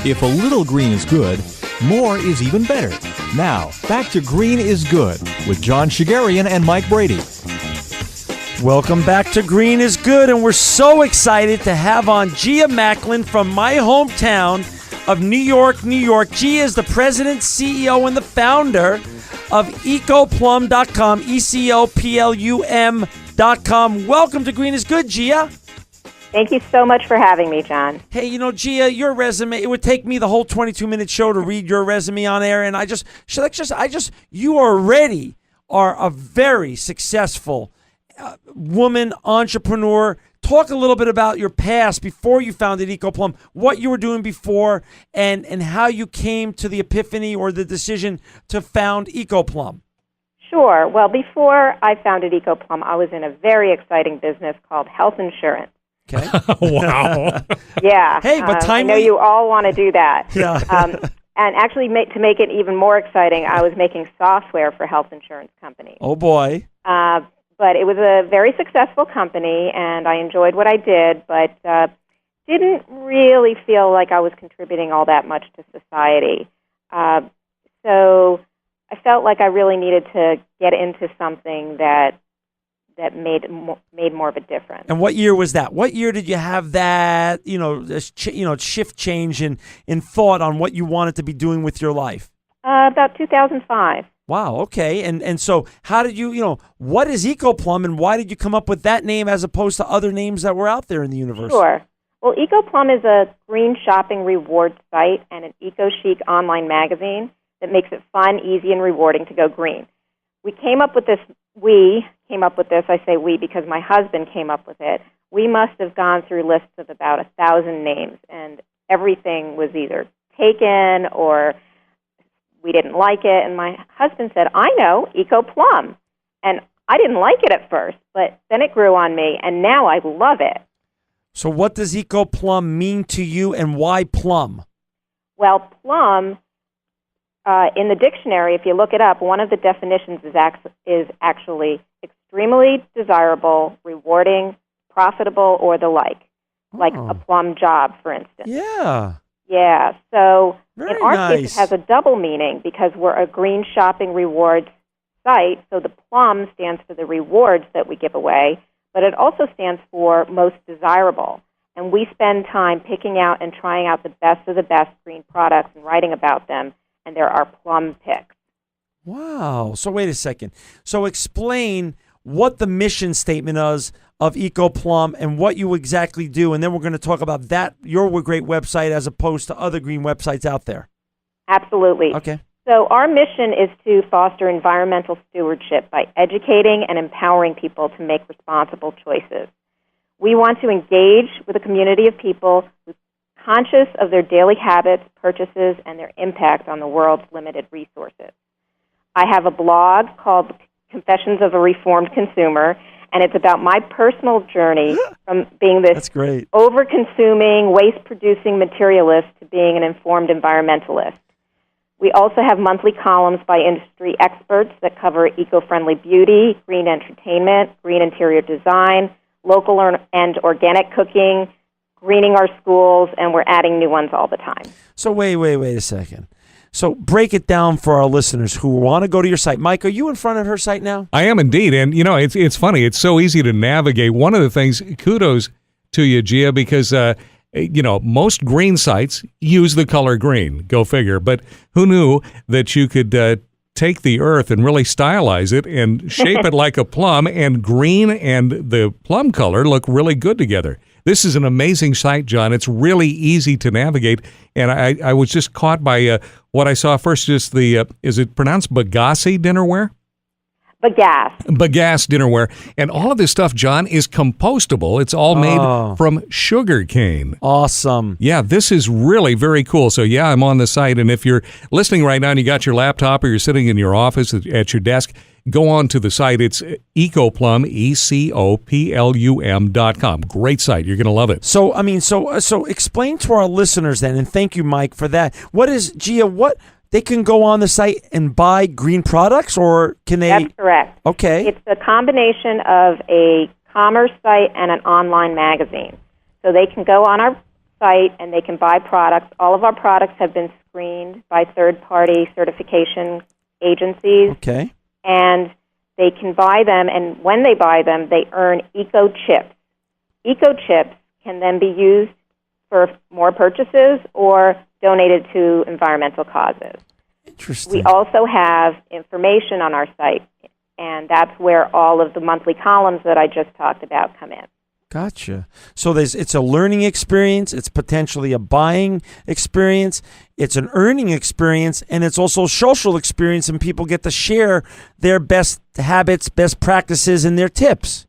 If a little green is good, more is even better. Now, back to Green is Good with John Shigarian and Mike Brady. Welcome back to Green is Good, and we're so excited to have on Gia Machlin from my hometown of New York, New York. Gia is the president, CEO, and the founder of EcoPlum.com, EcoPlum.com. Welcome to Green is Good, Gia. Thank you so much for having me, John. Hey, you know, Gia, your resume, it would take me the whole 22-minute show to read your resume on air, and you already are a very successful woman entrepreneur. Talk a little bit about your past before you founded EcoPlum, what you were doing before, and how you came to the epiphany or the decision to found EcoPlum. Sure. Well, before I founded EcoPlum, I was in a very exciting business called health insurance. Okay. Wow. Yeah. Hey, but timely. I know you all want to do that. Yeah. And actually, to make it even more exciting, I was making software for health insurance companies. Oh, boy. But it was a very successful company, and I enjoyed what I did, but didn't really feel like I was contributing all that much to society. So I felt like I really needed to get into something that made more of a difference. And what year was that? What year did you have that, shift change in thought on what you wanted to be doing with your life? About 2005. Wow, okay. And so how did you, what is EcoPlum and why did you come up with that name as opposed to other names that were out there in the universe? Sure. Well, EcoPlum is a green shopping reward site and an eco-chic online magazine that makes it fun, easy, and rewarding to go green. We came up with this, I say we because my husband came up with it. We must have gone through lists of about 1,000 names, and everything was either taken or we didn't like it, and my husband said, I know, EcoPlum. And I didn't like it at first, but then it grew on me, and now I love it. So what does EcoPlum mean to you, and why plum? Well, plum, in the dictionary, if you look it up, one of the definitions is actually extremely desirable, rewarding, profitable, or the like a plum job, for instance. Yeah. Yeah, so Very in our nice. case, it has a double meaning because we're a green shopping rewards site. So the plum stands for the rewards that we give away, but it also stands for most desirable. And we spend time picking out and trying out the best of the best green products and writing about them, and there are plum picks. Wow. So wait a second. So explain what the mission statement is of EcoPlum and what you exactly do, and then we're going to talk about that, your great website, as opposed to other green websites out there. Absolutely. Okay. So our mission is to foster environmental stewardship by educating and empowering people to make responsible choices. We want to engage with a community of people who are conscious of their daily habits, purchases, and their impact on the world's limited resources. I have a blog called Confessions of a Reformed Consumer, and it's about my personal journey from being this over-consuming, waste-producing materialist to being an informed environmentalist. We also have monthly columns by industry experts that cover eco-friendly beauty, green entertainment, green interior design, local and organic cooking, greening our schools, and we're adding new ones all the time. So wait a second. So break it down for our listeners who want to go to your site. Mike, are you in front of her site now? I am indeed. And, it's funny. It's so easy to navigate. One of the things, kudos to you, Gia, because, most green sites use the color green. Go figure. But who knew that you could take the earth and really stylize it and shape it like a plum, and green and the plum color look really good together. This is an amazing site, John. It's really easy to navigate, and I was just caught by what I saw first, just the, is it pronounced Bagasse dinnerware? Bagasse dinnerware. And all of this stuff, John, is compostable. It's all made from sugar cane. Awesome. Yeah, this is really very cool. So, yeah, I'm on the site, and if you're listening right now and you got your laptop or you're sitting in your office at your desk, go on to the site. It's EcoPlum, EcoPlum.com. Great site. You're going to love it. So, so explain to our listeners then, and thank you, Mike, for that. What is, Gia, they can go on the site and buy green products, or can they? That's correct. Okay. It's a combination of a commerce site and an online magazine. So they can go on our site and they can buy products. All of our products have been screened by third-party certification agencies. Okay. And they can buy them, and when they buy them, they earn eco chips. Eco chips can then be used for more purchases or donated to environmental causes. Interesting. We also have information on our site, and that's where all of the monthly columns that I just talked about come in. Gotcha. So it's a learning experience, it's potentially a buying experience, it's an earning experience, and it's also a social experience, and people get to share their best habits, best practices, and their tips.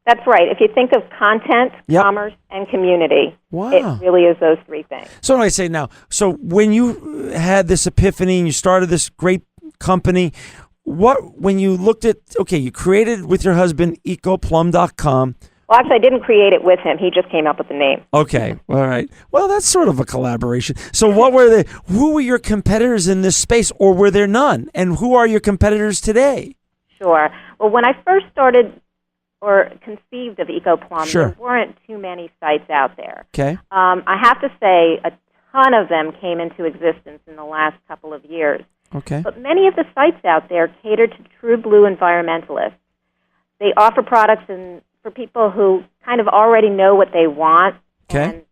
That's right. If you think of content, Yep. commerce, and community, Wow. it really is those three things. So I say now, so when you had this epiphany and you started this great company, when you looked at, okay, you created with your husband EcoPlum.com. Well, actually, I didn't create it with him. He just came up with the name. Okay, all right. Well, that's sort of a collaboration. So who were your competitors in this space, or were there none? And who are your competitors today? Sure. Well, when I first started or conceived of EcoPlum, Sure. there weren't too many sites out there. Okay. I have to say a ton of them came into existence in the last couple of years. Okay. But many of the sites out there cater to true blue environmentalists. They offer products for people who kind of already know what they want. Okay.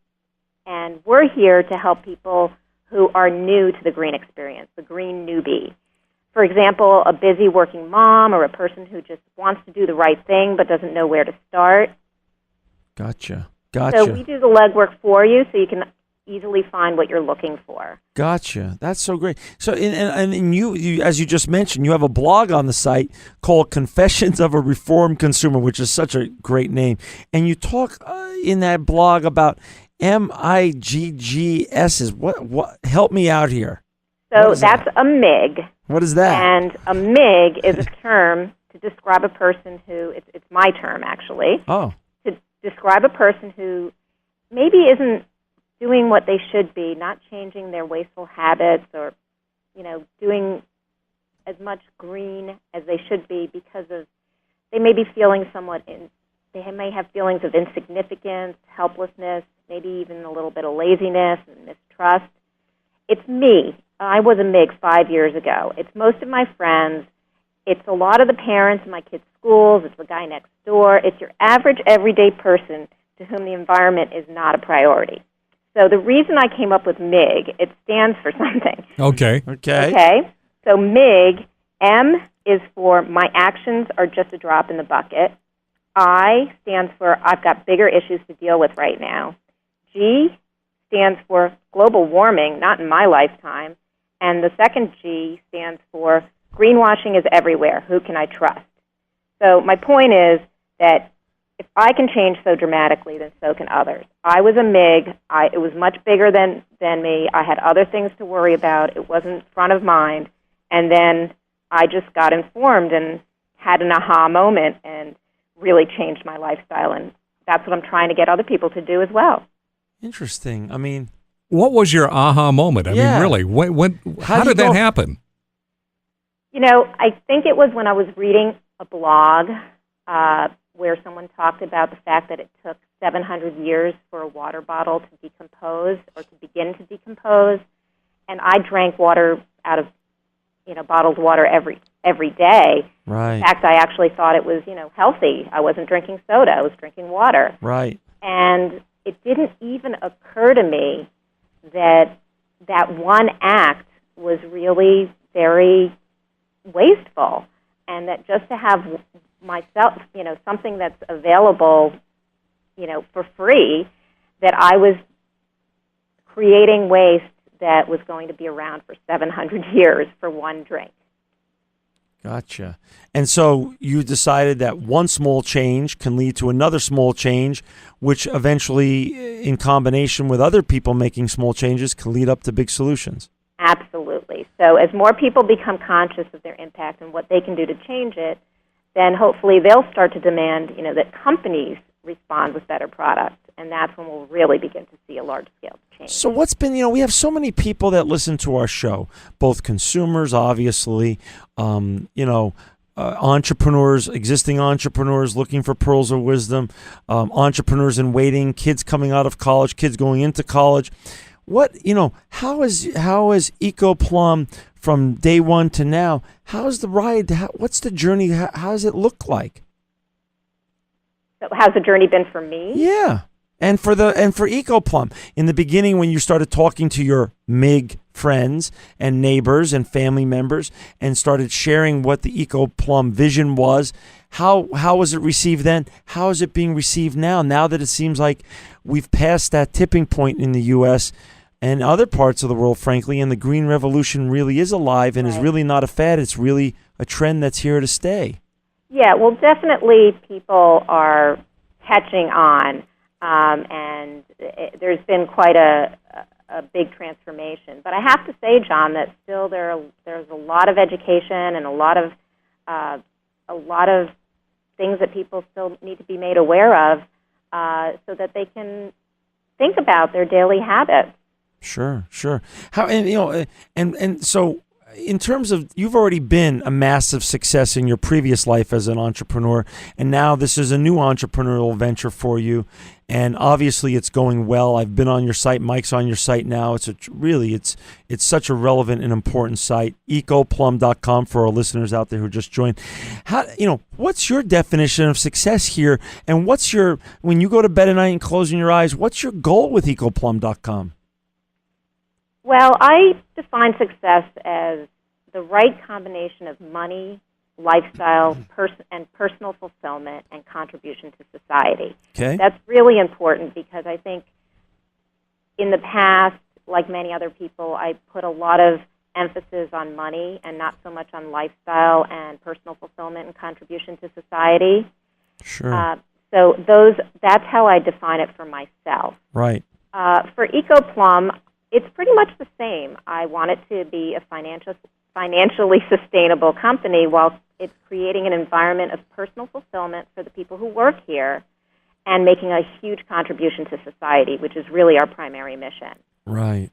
And we're here to help people who are new to the green experience, the green newbie. For example, a busy working mom or a person who just wants to do the right thing but doesn't know where to start. Gotcha. So we do the legwork for you so you can easily find what you're looking for. Gotcha. That's so great. So, and you, as you just mentioned, you have a blog on the site called Confessions of a Reformed Consumer, which is such a great name. And you talk in that blog about MIGGSs. What? Help me out here. So that's a MIG. What is that? And a MIG is a term to describe a person who, it's my term actually, Oh. to describe a person who maybe isn't doing what they should be, not changing their wasteful habits or, doing as much green as they should be because of, they may be feeling they may have feelings of insignificance, helplessness, maybe even a little bit of laziness and mistrust. It's me. I was a MIG 5 years ago. It's most of my friends. It's a lot of the parents in my kids' schools. It's the guy next door. It's your average, everyday person to whom the environment is not a priority. So the reason I came up with MIG, it stands for something. Okay. Okay? So MIG, M is for my actions are just a drop in the bucket. I stands for I've got bigger issues to deal with right now. G stands for global warming, not in my lifetime. And the second G stands for greenwashing is everywhere. Who can I trust? So my point is that if I can change so dramatically, then so can others. I was a MIG. It was much bigger than me. I had other things to worry about. It wasn't front of mind. And then I just got informed and had an aha moment and really changed my lifestyle. And that's what I'm trying to get other people to do as well. Interesting. I mean, What was your aha moment? I Yeah. mean, really, how did that happen? I think it was when I was reading a blog where someone talked about the fact that it took 700 years for a water bottle to decompose or to begin to decompose. And I drank water out of, bottled water every day. right, In fact, I actually thought it was, healthy. I wasn't drinking soda. I was drinking water. right. And it didn't even occur to me that one act was really very wasteful, and that just to have myself, something that's available, for free, that I was creating waste that was going to be around for 700 years for one drink. Gotcha. And so you decided that one small change can lead to another small change, which eventually, in combination with other people making small changes, can lead up to big solutions. Absolutely. So as more people become conscious of their impact and what they can do to change it, then hopefully they'll start to demand, that companies respond with better products. And that's when we'll really begin to see a large-scale change. So what's been, we have so many people that listen to our show, both consumers, obviously, entrepreneurs, existing entrepreneurs looking for pearls of wisdom, entrepreneurs in waiting, kids coming out of college, kids going into college. How is EcoPlum from day one to now? How's the ride? What's the journey? How does it look like? So how's the journey been for me? Yeah. And for EcoPlum, in the beginning when you started talking to your MIG friends and neighbors and family members and started sharing what the EcoPlum vision was, how was it received then? How is it being received now? Now that it seems like we've passed that tipping point in the U.S. and other parts of the world, frankly, and the green revolution really is alive and is really not a fad. It's really a trend that's here to stay. Yeah, well, definitely people are catching on. And there's been quite a big transformation. But I have to say, John, that still there's a lot of education and a lot of things that people still need to be made aware of, so that they can think about their daily habits. Sure. How and so. In terms of, you've already been a massive success in your previous life as an entrepreneur, and now this is a new entrepreneurial venture for you, and obviously it's going well. I've been on your site. Mike's on your site now. It's such a relevant and important site. EcoPlum.com for our listeners out there who just joined. What's your definition of success here, and when you go to bed at night and closing your eyes, what's your goal with EcoPlum.com? Well, I define success as the right combination of money, lifestyle, and personal fulfillment and contribution to society. Okay. That's really important because I think in the past, like many other people, I put a lot of emphasis on money and not so much on lifestyle and personal fulfillment and contribution to society. Sure. So that's how I define it for myself. Right. For EcoPlum, it's pretty much the same. I want it to be a financially sustainable company while it's creating an environment of personal fulfillment for the people who work here and making a huge contribution to society, which is really our primary mission. Right.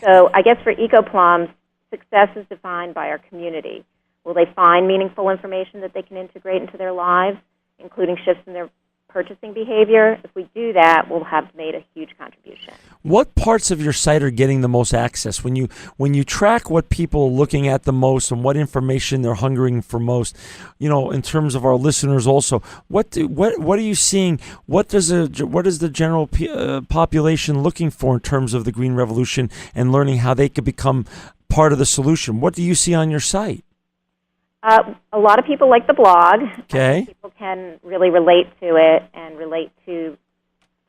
So I guess for EcoPlum, success is defined by our community. Will they find meaningful information that they can integrate into their lives, including shifts in their purchasing behavior? If we do that, we'll have made a huge contribution. What parts of your site are getting the most access? When you track what people are looking at the most and what information they're hungering for most, in terms of our listeners also, what are you seeing? What is the general population looking for in terms of the green revolution and learning how they could become part of the solution? What do you see on your site? A lot of people like the blog. Okay. People can really relate to it and relate to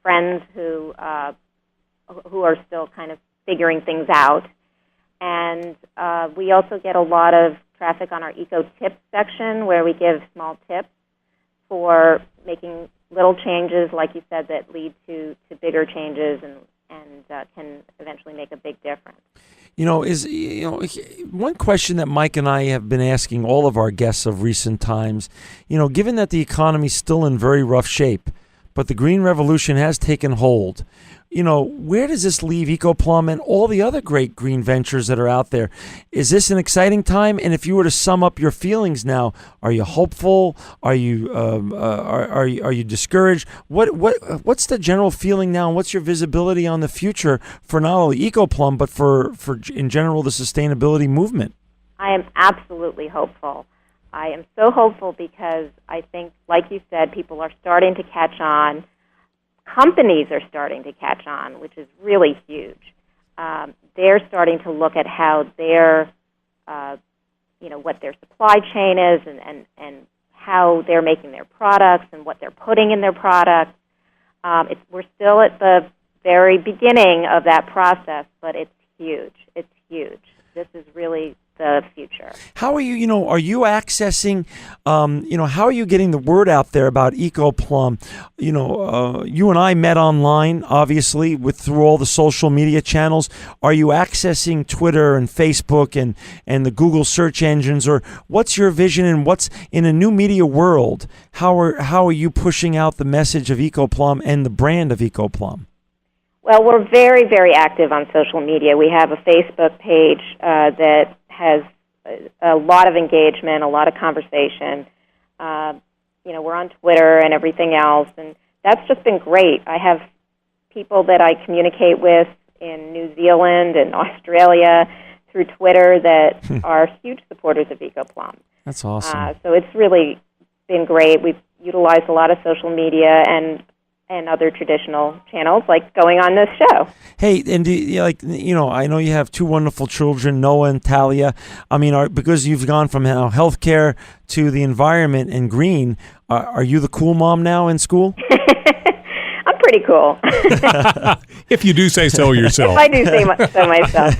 friends who are still kind of figuring things out. And we also get a lot of traffic on our Eco Tips section where we give small tips for making little changes, like you said, that lead to bigger changes and can eventually make a big difference. One question that Mike and I have been asking all of our guests of recent times, given that the economy is still in very rough shape, but the green revolution has taken hold, where does this leave EcoPlum and all the other great green ventures that are out there? Is this an exciting time? And if you were to sum up your feelings now, are you hopeful? Are you are you discouraged? What's the general feeling now? And what's your visibility on the future for not only EcoPlum but for in general the sustainability movement? I am absolutely hopeful. I am so hopeful because I think, like you said, people are starting to catch on. Companies are starting to catch on, which is really huge. They're starting to look at how their, what their supply chain is and how they're making their products and what they're putting in their products. We're still at the very beginning of that process, but it's huge. It's huge. This is really the future. How are you, are you accessing, how are you getting the word out there about EcoPlum? You and I met online, obviously, through all the social media channels. Are you accessing Twitter and Facebook and the Google search engines? Or what's your vision and what's in a new media world? How are you pushing out the message of EcoPlum and the brand of EcoPlum? Well, we're very, very active on social media. We have a Facebook page that has a lot of engagement, a lot of conversation. We're on Twitter and everything else, and that's just been great. I have people that I communicate with in New Zealand and Australia through Twitter that are huge supporters of EcoPlum. That's awesome. So it's really been great. We've utilized a lot of social media and other traditional channels, like going on this show. Hey, and I know you have two wonderful children, Noah and Talia. I mean, because you've gone from healthcare to the environment and green, are you the cool mom now in school? I'm pretty cool. If you do say so yourself. If I do say so myself.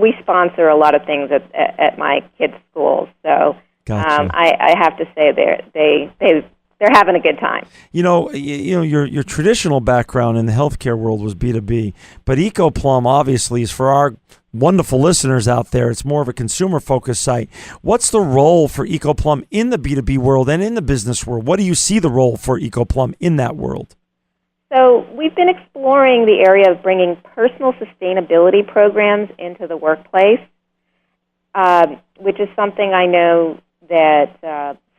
We sponsor a lot of things at my kids' schools, so gotcha. I have to say they're having a good time. Your traditional background in the healthcare world was B2B, but EcoPlum obviously is for our wonderful listeners out there. It's more of a consumer-focused site. What's the role for EcoPlum in the B2B world and in the business world? What do you see the role for EcoPlum in that world? So we've been exploring the area of bringing personal sustainability programs into the workplace, which is something I know that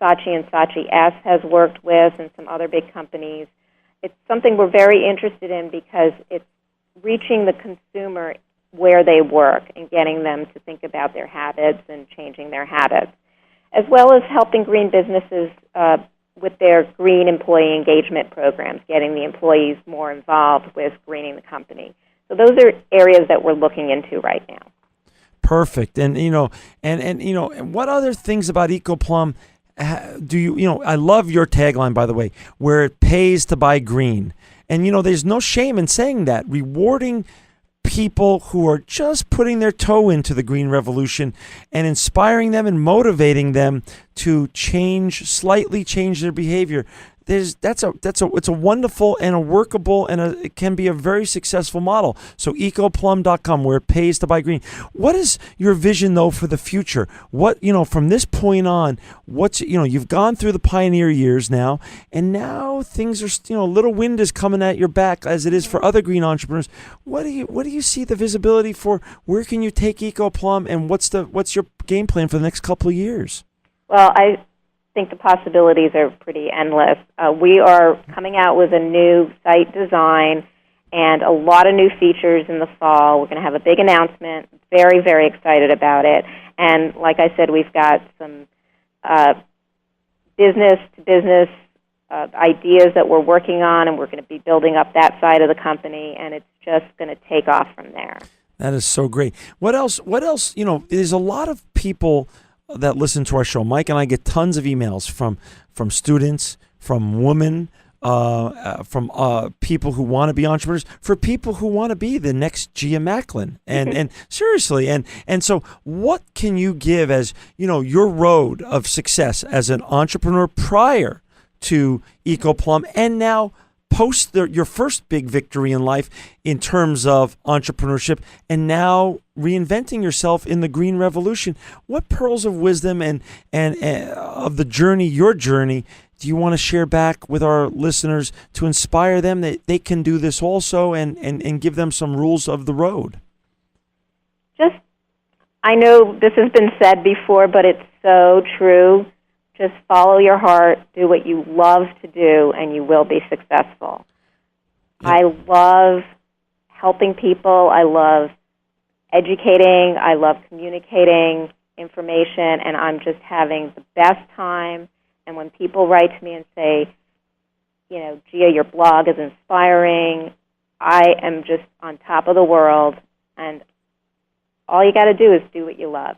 Saatchi and Saatchi S has worked with and some other big companies. It's something we're very interested in because it's reaching the consumer where they work and getting them to think about their habits and changing their habits, as well as helping green businesses with their green employee engagement programs, getting the employees more involved with greening the company. So those are areas that we're looking into right now. Perfect. And what other things about EcoPlum do you I love your tagline, by the way, where it pays to buy green. And there's no shame in saying that, rewarding people who are just putting their toe into the green revolution and inspiring them and motivating them to slightly change their behavior. It's a wonderful and a workable and it can be a very successful model. So EcoPlum.com, where it pays to buy green. What is your vision though for the future? What from this point on, you've gone through the pioneer years now, and now things are a little wind is coming at your back as it is for other green entrepreneurs. What do you see the visibility for? Where can you take EcoPlum, and what's your game plan for the next couple of years? Well, I think the possibilities are pretty endless. We are coming out with a new site design and a lot of new features in the fall. We're going to have a big announcement. Very, very excited about it. And like I said, we've got some business-to-business ideas that we're working on, and we're going to be building up that side of the company, and it's just going to take off from there. That is so great. What else? There's a lot of people that listen to our show. Mike and I get tons of emails from students, from women, from people who want to be entrepreneurs, for people who want to be the next Gia Machlin. And seriously, and so what can you give as your road of success as an entrepreneur prior to EcoPlum, and now post your first big victory in life in terms of entrepreneurship, and now reinventing yourself in the green revolution? What pearls of wisdom and of the journey, your journey, do you want to share back with our listeners to inspire them that they can do this also, and give them some rules of the road? I know this has been said before, but it's so true. Just follow your heart, do what you love to do, and you will be successful. Yeah. I love helping people. I love educating. I love communicating information, and I'm just having the best time. And when people write to me and say, Gia, your blog is inspiring, I am just on top of the world, and all you got to do is do what you love.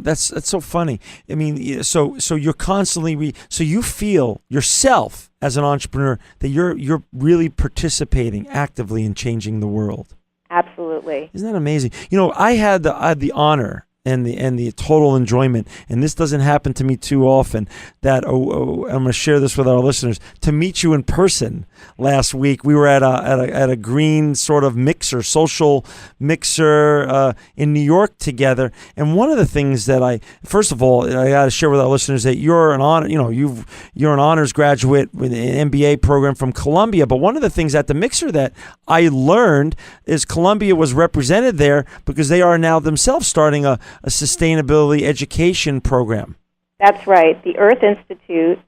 That's so funny. I mean, so you're constantly so you feel yourself as an entrepreneur that you're really participating actively in changing the world. Absolutely. Isn't that amazing? I had the honor and the total enjoyment. And this doesn't happen to me too often. That I'm going to share this with our listeners. To meet you in person last week, we were at a green sort of social mixer in New York together. And one of the things that first of all, I got to share with our listeners that you're an honors graduate with an MBA program from Columbia. But one of the things at the mixer that I learned is Columbia was represented there because they are now themselves starting a sustainability education program. That's right. The Earth Institute,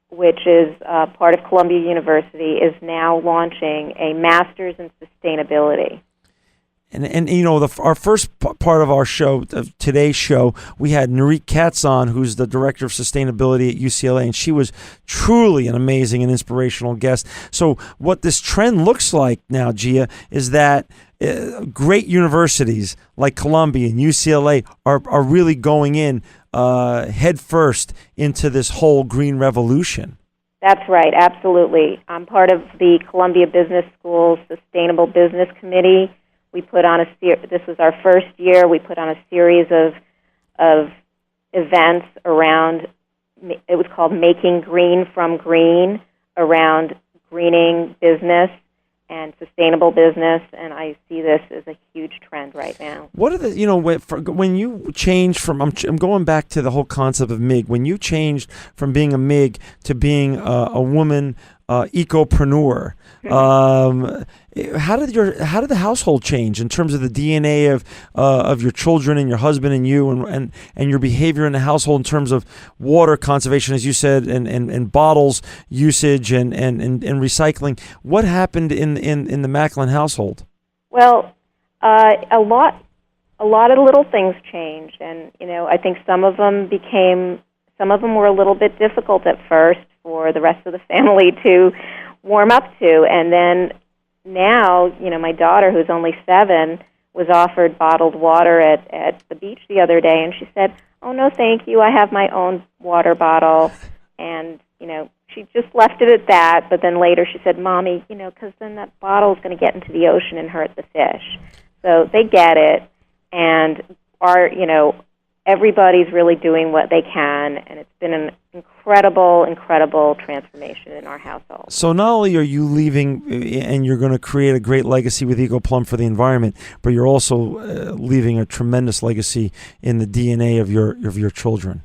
which is part of Columbia University, is now launching a master's in sustainability. And our first part of our show, of today's show, we had Nurit Katz on, who's the director of sustainability at UCLA, and she was truly an amazing and inspirational guest. So what this trend looks like now, Gia, is that great universities like Columbia and UCLA are really going in head first into this whole green revolution. That's right, absolutely. I'm part of the Columbia Business School's Sustainable Business Committee. We put on this was our first year. We put on a series of events around. It was called "Making Green from Green," around greening business and sustainable business, and I see this as a huge trend right now. What are when you change from? I'm going back to the whole concept of MIG. When you changed from being a MIG to being a woman ecopreneur. How did the household change in terms of the DNA of your children and your husband and you and your behavior in the household in terms of water conservation, as you said, and bottles usage and recycling? What happened in the Machlin household? Well, a lot of little things changed, and I think some of them were a little bit difficult at first for the rest of the family to warm up to, and then now, my daughter, who's only 7, was offered bottled water at the beach the other day, and she said, "Oh, no, thank you. I have my own water bottle." And, she just left it at that, but then later she said, "Mommy, because then that bottle is going to get into the ocean and hurt the fish." So they get it, and everybody's really doing what they can, and it's been an incredible transformation in our household. So not only are you leaving and you're going to create a great legacy with EcoPlum for the environment, but you're also leaving a tremendous legacy in the DNA of your children.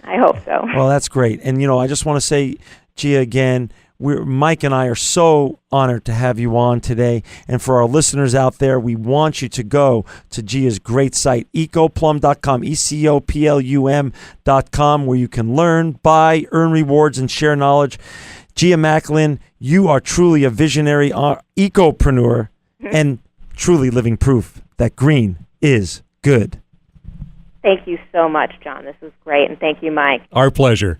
I hope so. Well, that's great. And, I just want to say, Gia, again, Mike and I are so honored to have you on today. And for our listeners out there, we want you to go to Gia's great site, ecoplum.com, ECOPLUM.com, where you can learn, buy, earn rewards, and share knowledge. Gia Machlin, you are truly a visionary ecopreneur and truly living proof that green is good. Thank you so much, John. This was great. And thank you, Mike. Our pleasure.